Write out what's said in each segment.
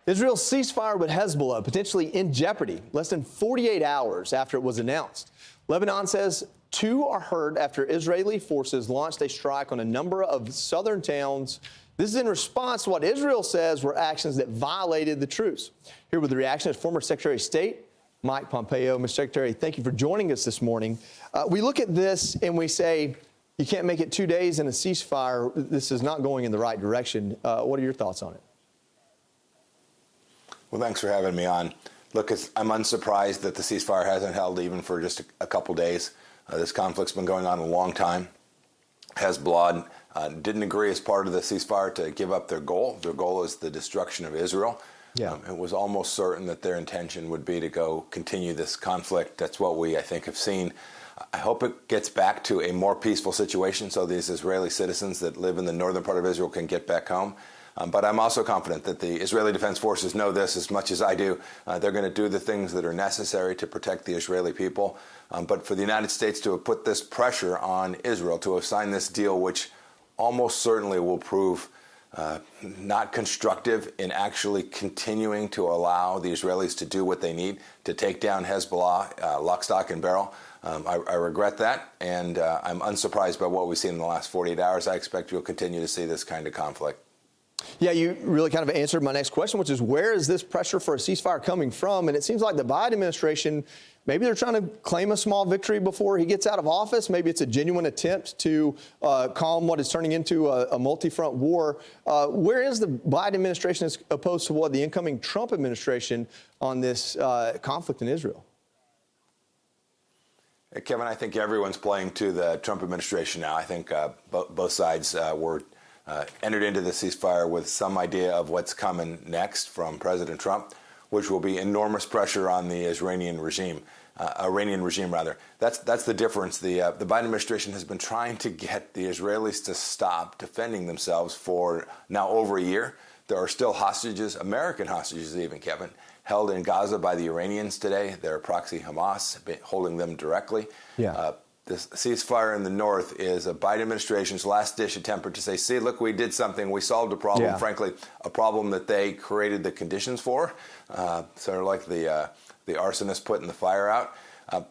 Israel's ceasefire with Hezbollah potentially in jeopardy less than 48 hours after it was announced. Lebanon says 2 are hurt after Israeli forces launched a strike on a number of southern towns. This is in response to what Israel says were actions that violated the truce. Here with the reaction is former Secretary of State Mike Pompeo. Mr. Secretary, thank you for joining us this morning. We look at this and we say, you can't make it 2 days in a ceasefire. This is not going in the right direction. What are your thoughts on it? Well, thanks for having me on. Look, I'm unsurprised that the ceasefire hasn't held even for just a couple days. This conflict's been going on a long time. Hezbollah didn't agree as part of the ceasefire to give up their goal. Their goal is the destruction of Israel. Yeah. It was almost certain that their intention would be to go continue this conflict. That's what we, I think, have seen. I hope it gets back to a more peaceful situation so these Israeli citizens that live in the northern part of Israel can get back home. But I'm also confident that the Israeli Defense Forces know this as much as I do. They're going to do the things that are necessary to protect the Israeli people. But for the United States to have put this pressure on Israel, to have signed this deal, which almost certainly will prove not constructive in actually continuing to allow the Israelis to do what they need to take down Hezbollah, lock, stock, and barrel. I regret that, and I'm unsurprised by what we've seen in the last 48 hours. I expect you'll continue to see this kind of conflict. Yeah, you really kind of answered my next question, which is where is this pressure for a ceasefire coming from? And it seems like the Biden administration, maybe they're trying to claim a small victory before he gets out of office. Maybe it's a genuine attempt to calm what is turning into a multi-front war. Where is the Biden administration as opposed to what the incoming Trump administration on this conflict in Israel? Kevin, I think everyone's playing to the Trump administration now. I think both sides were entered into the ceasefire with some idea of what's coming next from President Trump, which will be enormous pressure on the Iranian regime. That's the difference. The Biden administration has been trying to get the Israelis to stop defending themselves for now over a year. There are still hostages, American hostages even, Kevin, held in Gaza by the Iranians today. They're proxy Hamas, holding them directly. Yeah. This ceasefire in the north is a Biden administration's last-ditch attempt to say, see, look, we did something. We solved a problem, frankly, a problem that they created the conditions for, sort of like the arsonist putting the fire out.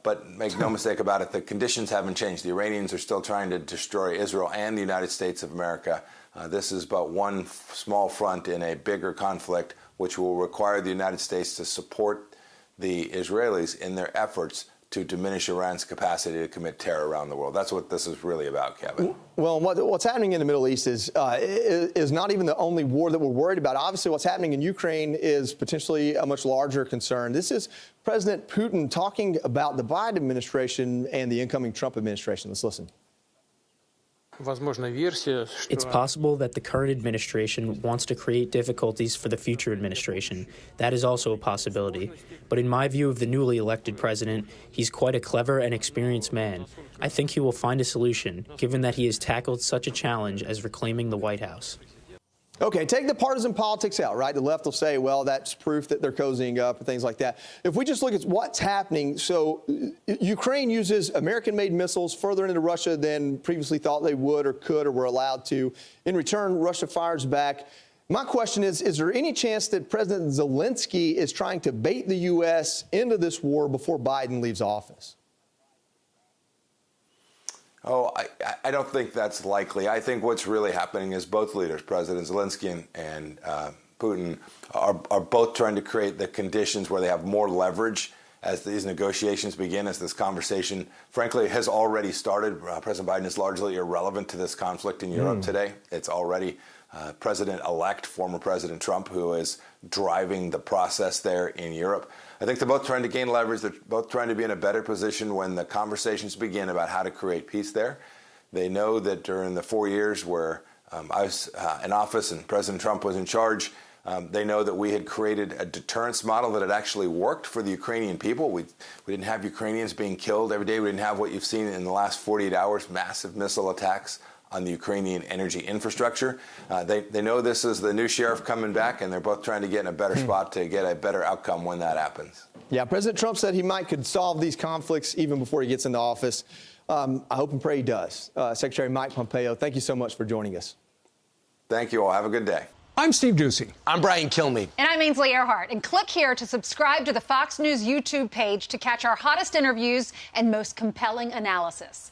But make no mistake about it, the conditions haven't changed. The Iranians are still trying to destroy Israel and the United States of America. This is but one small front in a bigger conflict, which will require the United States to support the Israelis in their efforts to diminish Iran's capacity to commit terror around the world. That's what this is really about, Kevin. Well, what's happening in the Middle East is not even the only war that we're worried about. Obviously, what's happening in Ukraine is potentially a much larger concern. This is President Putin talking about the Biden administration and the incoming Trump administration. Let's listen. It's possible that the current administration wants to create difficulties for the future administration. That is also a possibility. But in my view of the newly elected president, he's quite a clever and experienced man. I think he will find a solution, given that he has tackled such a challenge as reclaiming the White House. Okay, take the partisan politics out, right? The left will say, well, that's proof that they're cozying up or things like that. If we just look at what's happening, so Ukraine uses American-made missiles further into Russia than previously thought they would or could or were allowed to. In return, Russia fires back. My question is there any chance that President Zelensky is trying to bait the U.S. into this war before Biden leaves office? Oh, I don't think that's likely. I think what's really happening is both leaders, President Zelensky and Putin, are both trying to create the conditions where they have more leverage as these negotiations begin, as this conversation, frankly, has already started. President Biden is largely irrelevant to this conflict in Europe today. It's already President-elect, former President Trump, who is driving the process there in Europe. I think they're both trying to gain leverage. They're both trying to be in a better position when the conversations begin about how to create peace there. They know that during the 4 years where I was in office and President Trump was in charge, they know that we had created a deterrence model that had actually worked for the Ukrainian people. We didn't have Ukrainians being killed every day. We didn't have what you've seen in the last 48 hours, massive missile attacks on the Ukrainian energy infrastructure. They know this is the new sheriff coming back, and they're both trying to get in a better spot to get a better outcome when that happens. Yeah, President Trump said he could solve these conflicts even before he gets into office. I hope and pray he does. Secretary Mike Pompeo, thank you so much for joining us. Thank you all. Have a good day. I'm Steve Doocy. I'm Brian Kilmeade. And I'm Ainsley Earhart. And click here to subscribe to the Fox News YouTube page to catch our hottest interviews and most compelling analysis.